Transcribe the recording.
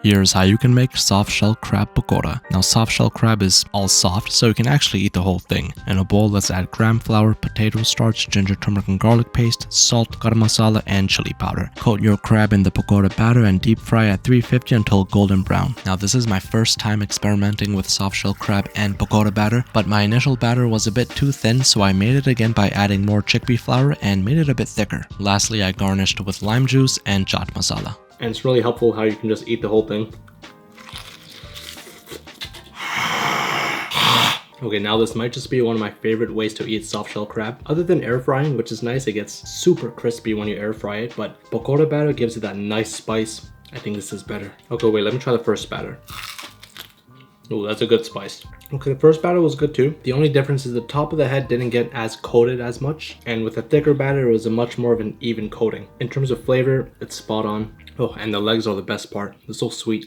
Here's how you can make soft shell crab pakora. Now soft shell crab is all soft, so you can actually eat the whole thing. In a bowl, let's add gram flour, potato starch, ginger, turmeric and garlic paste, salt, garam masala, and chili powder. Coat your crab in the pakora batter and deep fry at 350 until golden brown. Now this is my first time experimenting with soft shell crab and pakora batter, but my initial batter was a bit too thin, so I made it again by adding more chickpea flour and made it a bit thicker. Lastly, I garnished with lime juice and chaat masala. And it's really helpful how you can just eat the whole thing. Okay, now this might just be one of my favorite ways to eat soft shell crab. Other than air frying, which is nice, it gets super crispy when you air fry it, but pakora batter gives it that nice spice. I think this is better. Okay, wait, let me try the first batter. Oh, that's a good spice. Okay, the first batter was good too. The only difference is the top of the head didn't get as coated as much, and with a thicker batter, it was a much more of an even coating. In terms of flavor, it's spot on. Oh, and the legs are the best part. They're so sweet.